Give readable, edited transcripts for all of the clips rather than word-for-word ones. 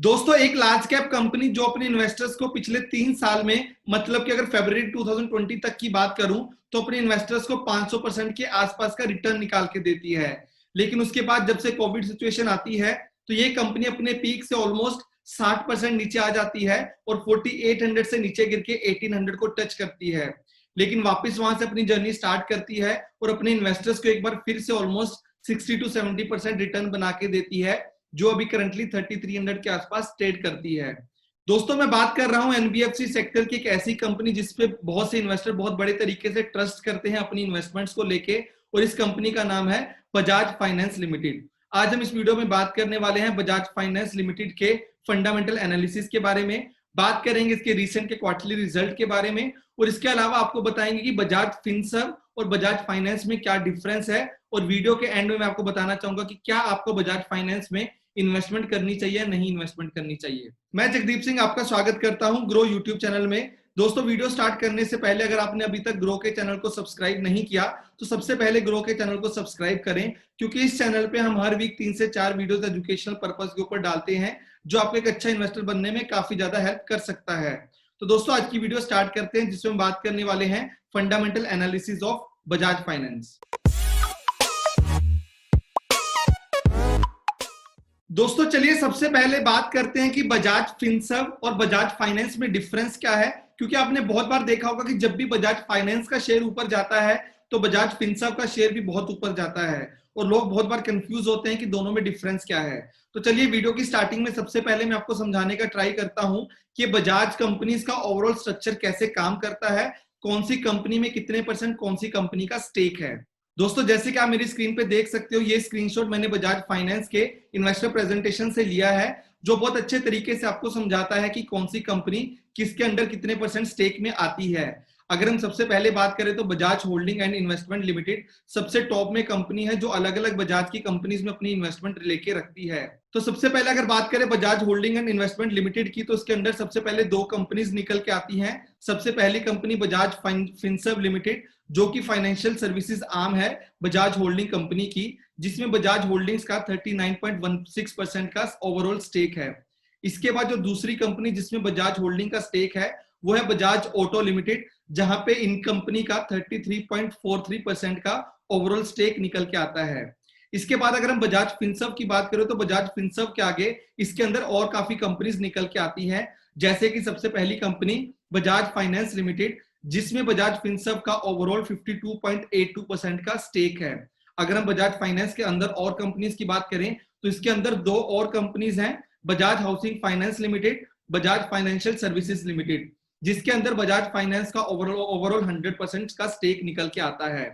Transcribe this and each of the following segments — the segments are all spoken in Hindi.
दोस्तों, एक लार्ज कैप कंपनी जो अपने इन्वेस्टर्स को पिछले 3 साल में, मतलब कि अगर फरवरी 2020 तक की बात करूं तो अपने इन्वेस्टर्स को 500% के आसपास का रिटर्न निकाल के देती है। लेकिन उसके बाद जब से कोविड सिचुएशन आती है तो ये कंपनी अपने पीक से ऑलमोस्ट 60% नीचे आ जाती है और 4800 से नीचे गिर के 1800 को टच करती है। लेकिन वापस वहां से अपनी जर्नी स्टार्ट करती है और अपने इन्वेस्टर्स को एक बार फिर से ऑलमोस्ट 60 to 70% रिटर्न बना के देती है, जो अभी करंटली 3300 के आसपास ट्रेड करती है। दोस्तों, मैं बात कर रहा हूं एनबीएफसी सेक्टर की एक ऐसी कंपनी जिसपे बहुत से इन्वेस्टर बहुत बड़े तरीके से ट्रस्ट करते हैं अपनी इन्वेस्टमेंट्स को लेके, और इस कंपनी का नाम है बजाज फाइनेंस लिमिटेड। आज हम इस वीडियो में बात करने वाले हैं बजाज फाइनेंस लिमिटेड के फंडामेंटल एनालिसिस के बारे में, बात करेंगे इसके रिसेंट के क्वार्टरली रिजल्ट के बारे में, और इसके अलावा आपको बताएंगे कि बजाज फिनसर्व और बजाज फाइनेंस में क्या डिफरेंस है। और वीडियो के एंड में मैं आपको बताना चाहूंगा कि क्या आपको बजाज फाइनेंस में इन्वेस्टमेंट करनी चाहिए या नहीं इन्वेस्टमेंट करनी चाहिए। मैं जगदीप सिंह आपका स्वागत करता हूं ग्रो यूट्यूब चैनल में। दोस्तों, वीडियो स्टार्ट करने से पहले अगर आपने अभी तक ग्रो के चैनल को सब्सक्राइब नहीं किया तो सबसे पहले ग्रो के चैनल को सब्सक्राइब करें, क्योंकि इस चैनल पे हम हर वीक 3 से 4 वीडियोस एजुकेशनल पर्पस के ऊपर डालते हैं, जो आपको एक अच्छा इन्वेस्टर बनने में काफी ज्यादा हेल्प कर सकता है। तो दोस्तों, आज की वीडियो स्टार्ट करते हैं जिसमें हम बात करने वाले हैं fundamental analysis of Bajaj finance. दोस्तों, चलिए सबसे पहले बात करते हैं कि बजाज फिनसर्व और बजाज फाइनेंस में डिफरेंस क्या है। क्योंकि आपने बहुत बार देखा होगा कि जब भी बजाज फाइनेंस का शेयर ऊपर जाता है तो बजाज फिनसर्व का शेयर भी बहुत ऊपर जाता है, और लोग बहुत बार कंफ्यूज होते हैं कि दोनों में डिफरेंस क्या है। तो चलिए वीडियो की स्टार्टिंग में सबसे पहले मैं आपको समझाने का ट्राई करता हूं कि बजाज कंपनीज का ओवरऑल स्ट्रक्चर कैसे काम करता है, कौन सी कंपनी में कितने परसेंट कौन सी कंपनी का स्टेक है। दोस्तों, जैसे कि आप मेरी स्क्रीन पे देख सकते हो, ये स्क्रीनशॉट मैंने बजाज फाइनेंस के इन्वेस्टर प्रेजेंटेशन से लिया है, जो बहुत अच्छे तरीके से आपको समझाता है कि कौन सी कंपनी किसके अंडर कितने परसेंट स्टेक में आती है। अगर हम सबसे पहले बात करें तो Bajaj holding and investment limited सबसे टॉप में कंपनी है जो अलग अलग बजाज की कंपनीज में अपनी इन्वेस्टमेंट लेके रखती है। तो सबसे पहले अगर बात करें Bajaj holding and investment limited की, तो इसके अंदर सबसे पहले 2 कंपनीज निकल के आती हैं। सबसे पहली कंपनी बजाज फिनसर्व लिमिटेड, जो कि फाइनेंशियल सर्विसेज आर्म है बजाज होल्डिंग कंपनी की, जिसमें बजाज होल्डिंग्स का 39.16% का ओवरऑल स्टेक है। इसके बाद जो दूसरी कंपनी जिसमें बजाज होल्डिंग का स्टेक है वो है बजाज ऑटो लिमिटेड, जहां पे इन कंपनी का 33.43% का ओवरऑल स्टेक निकल के आता है। इसके बाद अगर हम बजाज फिनसर्व की बात करें तो बजाज फिनसर्व के आगे इसके अंदर और काफी कंपनीज निकल के आती हैं, जैसे कि सबसे पहली कंपनी बजाज फाइनेंस लिमिटेड, जिसमें बजाज फिनसर्व का ओवरऑल 52.82% का स्टेक है। अगर हम बजाज फाइनेंस के अंदर और कंपनीज की बात करें तो इसके अंदर 2 और कंपनीज हैं, Bajaj housing finance limited, Bajaj financial services limited, जिसके अंदर बजाज फाइनेंस का ओवरऑल 100% का स्टेक निकल के आता है।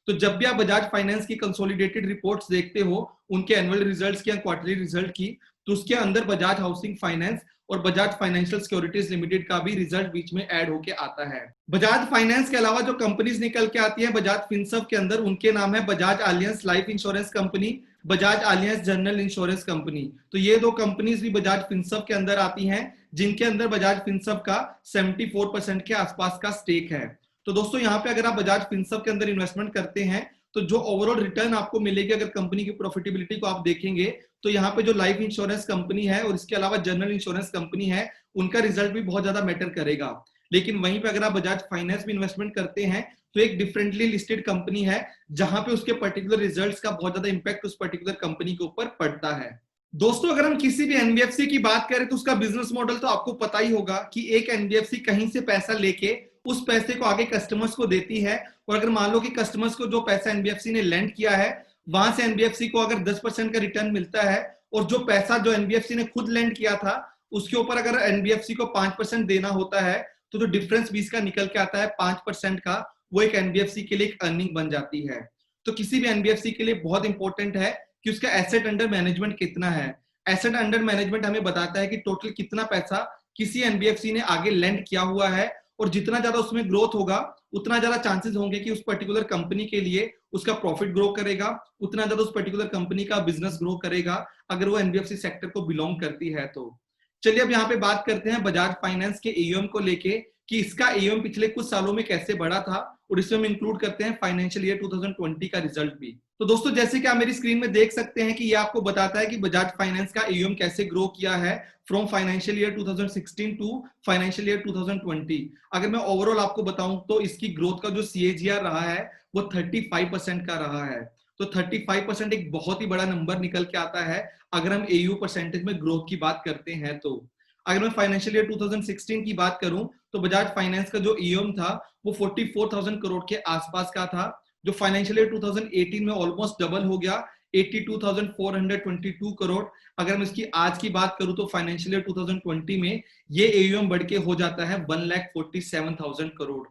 तो जब भी आप बजाज फाइनेंस की कंसोलिडेटेड रिपोर्ट्स देखते हो, उनके एनुअल रिजल्ट्स की या क्वार्टरली रिजल्ट की, तो उसके अंदर बजाज हाउसिंग फाइनेंस और बजाज फाइनेंशियल सिक्योरिटीज लिमिटेड का भी रिजल्ट बीच में ऐड होके आता है। बजाज फाइनेंस के अलावा जो कंपनीज निकल के आती है बजाज फिनसर्व के अंदर, उनके नाम है Bajaj aliens life insurance company, Bajaj aliens general insurance company. तो ये 2 कंपनीज भी बजाज फिनसर्व के अंदर आती हैं, जिनके अंदर बजाज फिनसर्व का 74% के आसपास का स्टेक है। तो दोस्तों, यहाँ पे अगर आप बजाज फिनसर्व के अंदर इन्वेस्टमेंट करते हैं तो जो ओवरऑल रिटर्न आपको मिलेगी, अगर कंपनी की प्रॉफिटेबिलिटी को आप देखेंगे तो यहाँ पे जो लाइफ इंश्योरेंस कंपनी है और इसके अलावा जनरल इंश्योरेंस कंपनी है, उनका रिजल्ट भी बहुत ज्यादा मैटर करेगा। लेकिन वहीं पे अगर आप बजाज फाइनेंस में इन्वेस्टमेंट करते हैं तो एक डिफरेंटली लिस्टेड कंपनी है, जहां पे उसके पर्टिकुलर रिजल्ट्स का बहुत ज्यादा इंपैक्ट उस पर्टिकुलर कंपनी के ऊपर पड़ता है। दोस्तों, अगर हम किसी भी एनबीएफसी की बात करें तो उसका बिजनेस मॉडल तो आपको पता ही होगा कि एक एनबीएफसी कहीं से पैसा लेके उस पैसे को आगे कस्टमर्स को देती है, और अगर मान लो कि कस्टमर्स को जो पैसा एनबीएफसी ने लेंड किया है वहां से एनबीएफसी को अगर 10% का रिटर्न मिलता है, और जो पैसा जो एनबीएफसी ने खुद लेंड किया था उसके ऊपर अगर एनबीएफसी को 5% देना होता है, तो जो डिफरेंस बीच का निकल के आता है 5% का, वो एक एनबीएफसी के लिए एक अर्निंग बन जाती है। तो किसी भी एनबीएफसी के लिए बहुत इंपॉर्टेंट है कि उसका एसेट अंडर मैनेजमेंट कितना है। एसेट अंडर मैनेजमेंट हमें बताता है कि टोटल कितना पैसा किसी एनबीएफसी ने आगे लेंड किया हुआ है, और जितना ज्यादा उसमें ग्रोथ होगा उतना ज्यादा चांसेस होंगे कि उस पर्टिकुलर कंपनी के लिए उसका प्रॉफिट ग्रो करेगा, उतना ज्यादा उस पर्टिकुलर कंपनी का बिजनेस ग्रो करेगा अगर वो एनबीएफसी सेक्टर को बिलोंग करती है। तो चलिए अब यहाँ पे बात करते हैं बजाज फाइनेंस के एयूएम को लेके कि इसका एयूएम पिछले कुछ सालों में कैसे बढ़ा था, और इसमें हम इंक्लूड करते हैं फाइनेंशियल ईयर 2020 का रिजल्ट भी। तो दोस्तों जैसे कि आप मेरी स्क्रीन में देख सकते हैं कि ये आपको बताता है कि बजाज फाइनेंस का एयूएम कैसे ग्रो किया है from financial year 2016 to financial year 2020। अगर मैं ओवरऑल आपको बताऊं तो इसकी ग्रोथ का जो सीएजीआर रहा है वो 35% का रहा है। तो 35% एक बहुत ही बड़ा नंबर निकल के आता है अगर हम एयू परसेंटेज में ग्रोथ की बात करते हैं। तो अगर मैं फाइनेंशियल ईयर 2016 की बात करूं तो बजाज फाइनेंस का जो ईएम था वो 44,000 करोड़ के आसपास का था, जो फाइनेंशियल ईयर 2018 में ऑलमोस्ट डबल हो गया 82,422 करोड़। अगर मैं इसकी आज की बात करूं तो फाइनेंशियल ईयर 2020 में ये एयूएम बढ़ के हो जाता है 1,47,000 करोड़।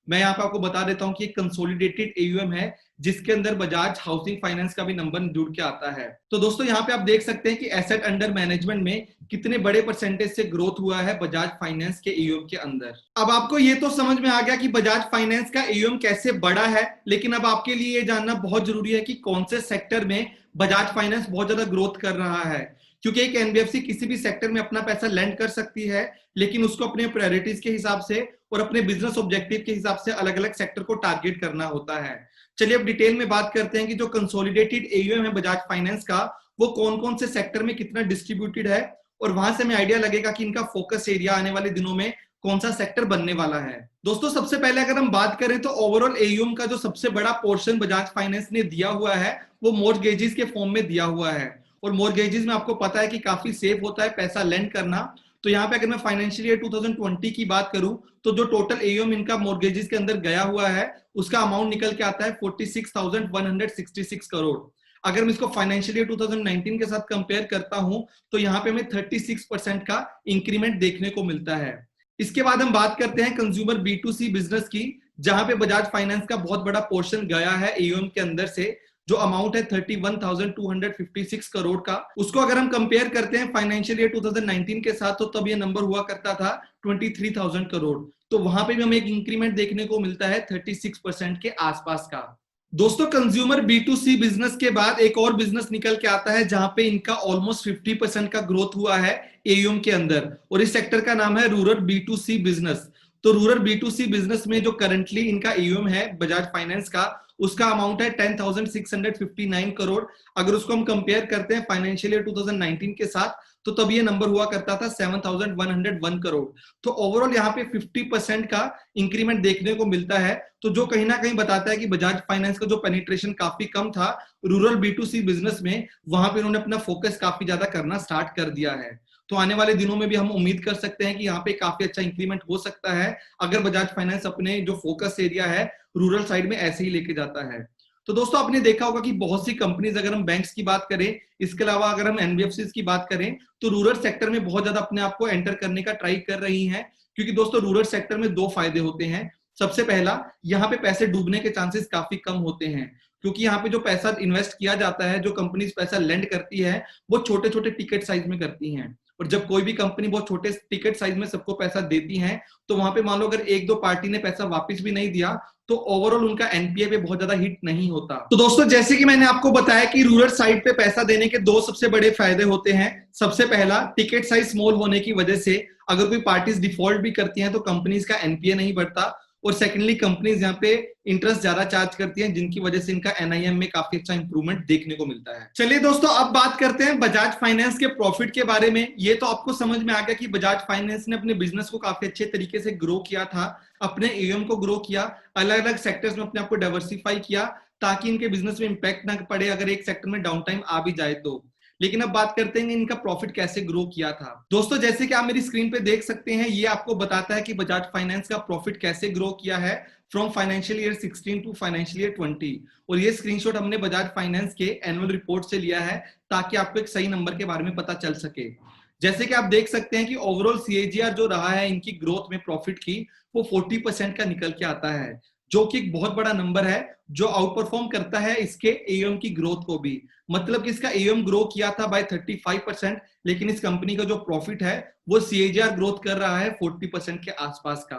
मैं यहाँ पे आपको बता देता हूँ कि एक कंसोलिडेटेड एयूएम है जिसके अंदर बजाज हाउसिंग फाइनेंस का भी नंबर जुड़ के आता है। तो दोस्तों यहाँ पे आप देख सकते हैं कि एसेट अंडर मैनेजमेंट में कितने बड़े परसेंटेज से ग्रोथ हुआ है बजाज फाइनेंस के एयूएम के अंदर। अब आपको ये तो समझ में आ गया कि बजाज फाइनेंस का एयूएम कैसे बढ़ा है, लेकिन अब आपके लिए ये जानना बहुत जरूरी है कि कौन से सेक्टर में बजाज फाइनेंस बहुत ज्यादा ग्रोथ कर रहा है। क्योंकि एक एनबीएफसी किसी भी सेक्टर में अपना पैसा लेंड कर सकती है, लेकिन उसको अपने प्रायोरिटीज के हिसाब से और अपने बिजनेस ऑब्जेक्टिव के हिसाब से अलग अलग सेक्टर को टारगेट करना होता है। चलिए अब डिटेल में बात करते हैं कि जो कंसोलिडेटेड एयूएम है बजाज फाइनेंस का वो कौन कौन से सेक्टर में कितना डिस्ट्रीब्यूटेड है, और वहां से हमें आइडिया लगेगा कि इनका फोकस एरिया आने वाले दिनों में कौन सा सेक्टर बनने वाला है। दोस्तों सबसे पहले अगर हम बात करें तो ओवरऑल एयूएम का जो सबसे बड़ा पोर्शन बजाज फाइनेंस ने दिया हुआ है वो मॉर्गेजेस के फॉर्म में दिया हुआ है, और मॉर्गेजेस में आपको पता है कि काफी सेफ होता है पैसा लेंड करना। तो यहाँ पे अगर मैं फाइनेंशियल ईयर 2020 की बात करूं तो जो टोटल एयूएम इनका मॉर्गेजेस के अंदर गया हुआ है उसका अमाउंट निकल के आता है 46,166 करोड़। अगर मैं इसको फाइनेंशियल ईयर 2019 के साथ कंपेयर करता हूं तो यहाँ पे हमें 36% का इंक्रीमेंट देखने को मिलता है। इसके बाद हम बात करते हैं कंज्यूमर बी2सी बिजनेस की, जहां पे बजाज फाइनेंस का बहुत बड़ा पोर्शन गया है एयूएम के अंदर से, जो अमाउंट है 31,256 करोड़ का। उसको अगर हम कंपेयर करते हैं फाइनेंशियल ईयर 2019 के साथ तो तब ये नंबर हुआ करता था 23,000 करोड़। तो वहां पे भी हमें एक इंक्रीमेंट देखने को मिलता है 36% के आसपास का। दोस्तों कंज्यूमर बी2सी बिजनेस के बाद एक और बिजनेस निकल के आता है जहां पे इनका ऑलमोस्ट 50% का ग्रोथ हुआ है एयूएम के अंदर, और इस सेक्टर का नाम है रूरल बी2सी बिजनेस। तो रूरल बी2सी बिजनेस में जो करंटली इनका एयूएम है बजाज फाइनेंस का उसका अमाउंट है 10,659 करोड़। अगर उसको हम कंपेयर करते हैं फाइनेंशियल ईयर 2019 के साथ तो तब ये नंबर हुआ करता था 7,101 करोड़। तो ओवरऑल यहाँ पे 50% का इंक्रीमेंट देखने को मिलता है, तो जो कहीं ना कहीं बताता है कि बजाज फाइनेंस का जो पेनिट्रेशन काफी कम था रूरल बी2सी बिजनेस में, वहां पे उन्होंने अपना फोकस काफी ज्यादा करना स्टार्ट कर दिया है। तो आने वाले दिनों में भी हम उम्मीद कर सकते हैं कि यहाँ पे काफी अच्छा इंक्रीमेंट हो सकता है अगर बजाज फाइनेंस अपने जो फोकस एरिया है रूरल साइड में ऐसे ही लेके जाता है। तो दोस्तों आपने देखा होगा कि बहुत सी कंपनीज, अगर हम बैंक्स की बात करें, इसके अलावा अगर हम एनबीएफसी की बात करें तो रूरल सेक्टर में बहुत ज्यादा अपने आप को एंटर करने का ट्राई कर रही हैं, क्योंकि दोस्तों रूरल सेक्टर में दो फायदे होते हैं। सबसे पहला, यहाँ पे पैसे डूबने के चांसेस काफी कम होते हैं, क्योंकि यहाँ पे जो पैसा इन्वेस्ट किया जाता है, जो कंपनीज पैसा लेंड करती है वो छोटे छोटे टिकट साइज में करती हैं, और जब कोई भी कंपनी बहुत छोटे टिकट साइज में सबको पैसा देती है तो वहां पे मान लो अगर एक दो पार्टी ने पैसा वापस भी नहीं दिया तो ओवरऑल उनका एनपीए पे बहुत ज्यादा हिट नहीं होता। तो दोस्तों जैसे कि मैंने आपको बताया कि रूरल साइड पे पैसा देने के दो सबसे बड़े फायदे होते हैं। सबसे पहला, टिकट साइज स्मॉल होने की वजह से अगर कोई पार्टीज डिफॉल्ट भी करती हैं तो कंपनीज का एनपीए नहीं बढ़ता, और सेकेंडली कंपनीज यहाँ पे इंटरेस्ट ज्यादा चार्ज करती हैं जिनकी वजह से इनका एनआईएम में काफी अच्छा इंप्रूवमेंट देखने को मिलता है। चलिए दोस्तों अब बात करते हैं बजाज फाइनेंस के प्रॉफिट के बारे में। ये तो आपको समझ में आ गया कि बजाज फाइनेंस ने अपने बिजनेस को काफी अच्छे तरीके से ग्रो किया था, अपने एयूएम को ग्रो किया, अलग अलग सेक्टर्स में अपने आप को डाइवर्सिफाई किया ताकि इनके बिजनेस में इंपैक्ट ना पड़े अगर एक सेक्टर में डाउन टाइम आ भी जाए तो। लेकिन अब बात करते हैं इनका प्रॉफिट कैसे ग्रो किया था। दोस्तों जैसे कि आप मेरी स्क्रीन पे देख सकते हैं, ये आपको बताता है कि बजाज फाइनेंस का प्रॉफिट कैसे ग्रो किया है from financial year 16 to financial year 20, और ये स्क्रीनशॉट हमने बजाज फाइनेंस के एनुअल रिपोर्ट से लिया है ताकि आपको एक सही नंबर के बारे में पता चल सके। जैसे कि आप देख सकते हैं कि ओवरऑल सीएजीआर जो रहा है इनकी ग्रोथ में प्रॉफिट की वो 40% का निकल के आता है, जो कि एक बहुत बड़ा नंबर है जो आउट परफॉर्म करता है इसके एयूएम की ग्रोथ को भी। मतलब कि इसका एयूएम ग्रो किया था बाय 35%, लेकिन इस कंपनी का जो प्रॉफिट है वो सीएजीआर ग्रोथ कर रहा है 40% के आसपास का।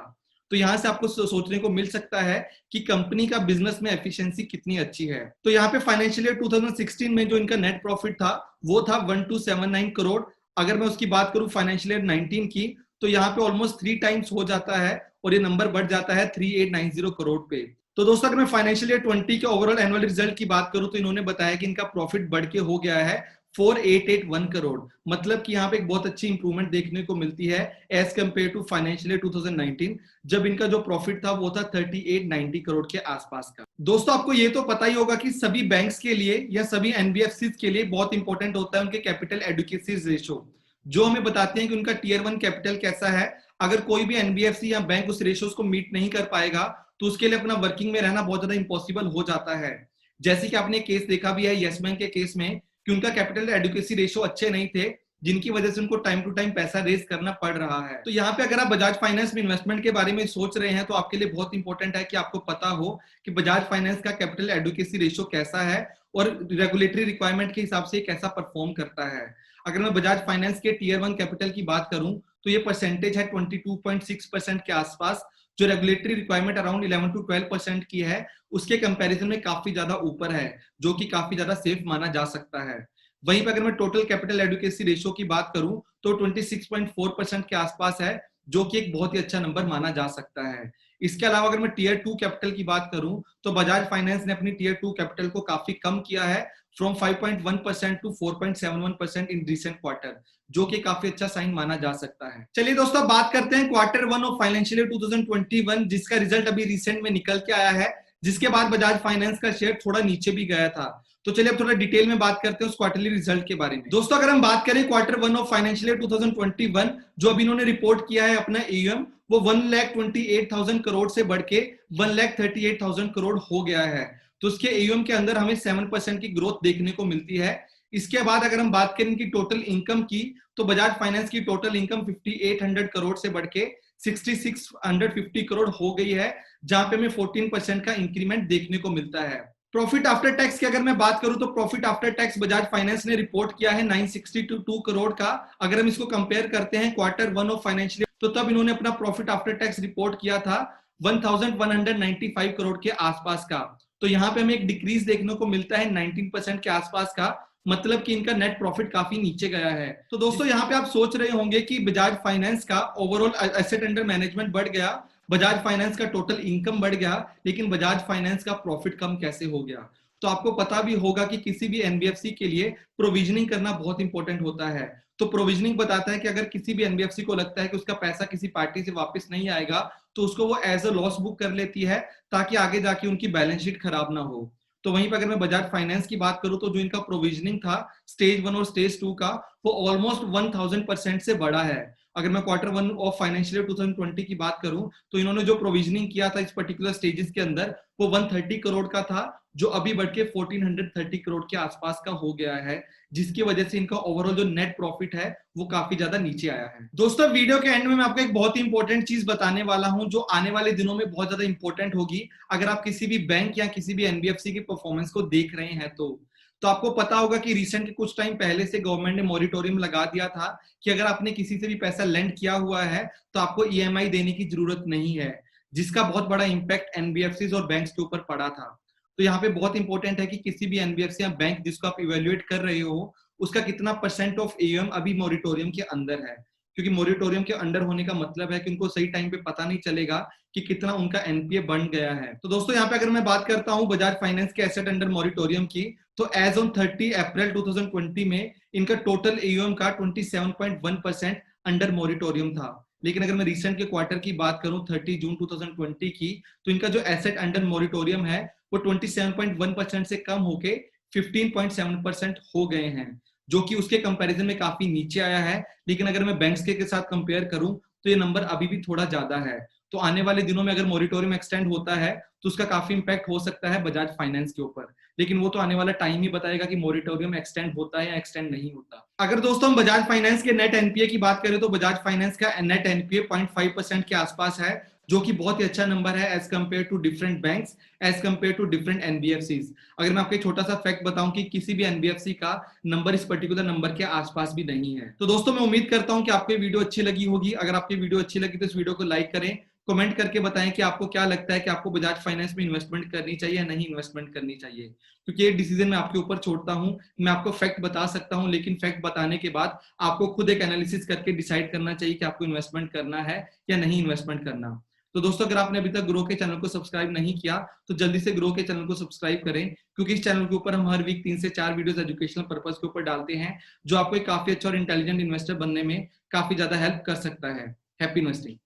तो यहां से आपको सोचने को मिल सकता है कि कंपनी का बिजनेस में एफिशिएंसी कितनी अच्छी है। तो यहाँ पे फाइनेंशियल ईयर 2016 में जो इनका नेट प्रॉफिट था वो था 1279 करोड़। अगर मैं उसकी बात करूं फाइनेंशियल ईयर 19 की तो यहाँ पे ऑलमोस्ट 3 टाइम्स हो जाता है और ये नंबर बढ़ जाता है 3890 करोड़ पे। तो दोस्तों अगर मैं फाइनेंशियल ईयर 20 के ओवरऑल एनुअल रिजल्ट की बात करूं तो इन्होंने बताया कि इनका प्रॉफिट बढ़ के हो गया है 4881 करोड़, मतलब कि यहाँ पे एक बहुत अच्छी इंप्रूवमेंट देखने को मिलती है as compared to financial year 2019, जब इनका जो प्रॉफिट था वो था 3890 करोड़ के आसपास का। दोस्तों आपको ये तो पता ही होगा कि सभी बैंक्स के लिए या सभी एनबीएफसी के लिए बहुत इंपॉर्टेंट होता है उनके कैपिटल एडुकेसी रेशो, जो हमें बताते हैं कि उनका टीयर 1 कैपिटल कैसा है। अगर कोई भी एनबीएफसी या बैंक उस रेशियोज को मीट नहीं कर पाएगा तो उसके लिए अपना वर्किंग में रहना बहुत ज्यादा इंपॉसिबल हो जाता है। जैसे कि आपने केस देखा भी है यस बैंक के केस में कि उनका कैपिटल एडुकेसी रेशियो अच्छे नहीं थे, जिनकी वजह से उनको टाइम टू टाइम पैसा रेज करना पड़ रहा है। तो यहाँ पे अगर आप बजाज फाइनेंस में इन्वेस्टमेंट के बारे में सोच रहे हैं तो आपके लिए बहुत इंपॉर्टेंट है कि आपको पता हो कि बजाज फाइनेंस का कैपिटल एडुकेसी रेशियो कैसा है और रेगुलेटरी रिक्वायरमेंट के हिसाब से कैसा परफॉर्म करता है। अगर मैं बजाज फाइनेंस के टीयर 1 कैपिटल की बात करूं तो ये परसेंटेज है 22.6% के आसपास, जो रेगुलेटरी रिक्वायरमेंट अराउंड 11 to 12% की है, उसके कंपैरिजन में काफी ज्यादा ऊपर है, जो कि काफी ज्यादा सेफ माना जा सकता है। वहीं पर अगर मैं टोटल कैपिटल एडुकेसी रेशियो की बात करूं तो 26.4% के आसपास है, जो कि एक बहुत ही अच्छा नंबर माना जा सकता है। इसके अलावा अगर मैं टीयर 2 कैपिटल की बात करूं तो बजाज फाइनेंस ने अपनी टीयर 2 कैपिटल को काफी कम किया है from 5.1% to 4.71% in recent quarter, जो कि काफी अच्छा साइन माना जा सकता है। चलिए दोस्तों बात करते हैं क्वार्टर 1 ऑफ फाइनेंशियल ईयर 2021, जिसका रिजल्ट अभी रिसेंट में निकल के आया है, जिसके बाद बजाज फाइनेंस का शेयर थोड़ा नीचे भी गया था। तो चलिए अब थोड़ा डिटेल में बात करते हैं उस क्वार्टरली रिजल्ट के बारे में। दोस्तों अगर हम बात करें क्वार्टर 1 ऑफ फाइनेंशियल ईयर 2021, जो अभी इन्होंने रिपोर्ट किया है अपना एयूएम, वो 1,28,000 करोड़ से बढ़ के 1,38,000 करोड़ हो गया है। तो उसके एयूएम के अंदर हमें 7% की ग्रोथ देखने को मिलती है। इसके बाद अगर हम बात करें इनकी टोटल इनकम की तो बजाज फाइनेंस की टोटल इनकम 5,800 करोड़ से बढ़ के 6,650 करोड़ हो गई है, जहां पे हमें 14% का इंक्रीमेंट देखने को मिलता है। प्रॉफिट आफ्टर टैक्स की अगर मैं बात करूं तो profit after tax Bajaj finance ने रिपोर्ट किया है 962 करोड़ का। अगर हम इसको कंपेयर करते हैं क्वार्टर 1 ऑफ फाइनेंशियल तो तब इन्होंने अपना प्रॉफिट आफ्टर टैक्स रिपोर्ट किया था 1195 करोड़ के आसपास का। तो यहाँ पे हमें एक डिक्रीज देखने को मिलता है 19% के आसपास का, मतलब कि इनका नेट प्रॉफिट काफी नीचे गया है। तो दोस्तों यहाँ पे आप सोच रहे होंगे कि बजाज फाइनेंस का ओवरऑल एसेट अंडर मैनेजमेंट बढ़ गया, बजाज फाइनेंस का टोटल इनकम बढ़ गया, लेकिन बजाज फाइनेंस का प्रॉफिट कम कैसे हो गया। तो आपको पता भी होगा कि किसी भी एनबीएफसी के लिए प्रोविजनिंग करना बहुत इंपॉर्टेंट होता है। तो प्रोविजनिंग बताता है कि अगर किसी भी एनबीएफसी को लगता है कि उसका पैसा किसी पार्टी से वापस नहीं आएगा तो उसको वो एज अ लॉस बुक कर लेती है, ताकि आगे जाके उनकी बैलेंस शीट खराब ना हो। तो वहीं पर अगर मैं बजाज फाइनेंस की बात करूं तो जो इनका प्रोविजनिंग था स्टेज 1 और स्टेज 2 का, वो ऑलमोस्ट 1000% से बड़ा है। अगर मैं क्वार्टर 1 ऑफ फाइनेंशियल ईयर 2020 की बात करूं तो इन्होंने जो प्रोविजनिंग किया था इस पर्टिकुलर स्टेजेस के अंदर वो 130 करोड़ का था, जो अभी बढ़ के 1430 करोड़ के आसपास का हो गया है, जिसकी वजह से इनका ओवरऑल जो नेट प्रॉफिट है वो काफी ज्यादा नीचे आया है। दोस्तों वीडियो के एंड में मैं आपको एक बहुत ही इंपॉर्टेंट चीज बताने वाला हूं, जो आने वाले दिनों में बहुत ज्यादा इंपॉर्टेंट होगी अगर आप किसी भी बैंक या किसी भी एनबीएफसी की परफॉर्मेंस को देख रहे हैं। तो आपको पता होगा कि रिसेंटली कुछ टाइम पहले से गवर्नमेंट ने मॉरिटोरियम लगा दिया था कि अगर आपने किसी से भी पैसा लेंड किया हुआ है तो आपको ईएमआई देने की जरूरत नहीं है, जिसका बहुत बड़ा इंपैक्ट एनबीएफसी और बैंक्स के ऊपर पड़ा था। तो यहाँ पे बहुत इंपॉर्टेंट है कि किसी भी एनबीएफसी या बैंक जिसको आप इवेल्युएट कर रहे हो उसका कितना परसेंट ऑफ एयूएम अभी मॉरिटोरियम के अंदर है, क्योंकि मॉरिटोरियम के अंडर होने का मतलब है कि उनको सही टाइम पे पता नहीं चलेगा कि कितना उनका एनपीए बन गया है। तो दोस्तों यहाँ पे अगर मैं बात करता हूँ बजाज फाइनेंस के एसेट अंडर मॉरिटोरियम की, तो एज ऑन 30 अप्रैल 2020 में इनका टोटल एयूएम का 27.1% अंडर मॉरिटोरियम था। लेकिन अगर मैं रिसेंट के क्वार्टर की बात करूं 30 जून 2020 की, तो इनका जो एसेट अंडर मॉरिटोरियम है वो 27.1% से कम होके 15.7% हो गए हैं, जो कि उसके कंपैरिजन में काफी नीचे आया है। लेकिन अगर मैं बैंक्स के साथ कंपेयर करूं तो ये नंबर अभी भी थोड़ा ज्यादा है। तो आने वाले दिनों में अगर मॉरिटोरियम एक्सटेंड होता है तो उसका काफी इंपैक्ट हो सकता है बजाज फाइनेंस के ऊपर, लेकिन वो तो आने वाला टाइम ही बताएगा कि मॉरिटोरियम एक्सटेंड होता है या एक्सटेंड नहीं होता। अगर दोस्तों हम बजाज फाइनेंस के नेट एनपीए की बात करें तो बजाज फाइनेंस का नेट एनपीए 0.5% के आसपास है, जो कि बहुत ही अच्छा नंबर है as compared to different banks, as compared to different NBFCs. अगर मैं आपको एक छोटा सा फैक्ट बताऊं कि किसी भी एनबीएफसी का नंबर इस पर्टिकुलर नंबर के आसपास भी नहीं है। तो दोस्तों मैं उम्मीद करता हूं कि आपको वीडियो अच्छी लगी होगी। अगर आपकी वीडियो अच्छी लगी तो इस वीडियो को लाइक करें, कमेंट करके बताएं कि आपको क्या लगता है कि आपको बजाज फाइनेंस में इन्वेस्टमेंट करनी चाहिए या नहीं इन्वेस्टमेंट करनी चाहिए, क्योंकि ये डिसीजन मैं आपके ऊपर छोड़ता हूं। मैं आपको फैक्ट बता सकता हूं, लेकिन फैक्ट बताने के बाद आपको खुद एक एनालिसिस करके डिसाइड करना चाहिए कि आपको इन्वेस्टमेंट करना है या नहीं इन्वेस्टमेंट करना। तो दोस्तों, अगर आपने अभी तक ग्रो के चैनल को सब्सक्राइब नहीं किया तो जल्दी से ग्रो के चैनल को सब्सक्राइब करें, क्योंकि इस चैनल के ऊपर हम हर वीक 3 से 4 वीडियोस एजुकेशनल पर्पस के ऊपर डालते हैं, जो आपको एक काफी अच्छा और इंटेलिजेंट इन्वेस्टर बनने में काफी ज्यादा हेल्प कर सकता है। Happy investing.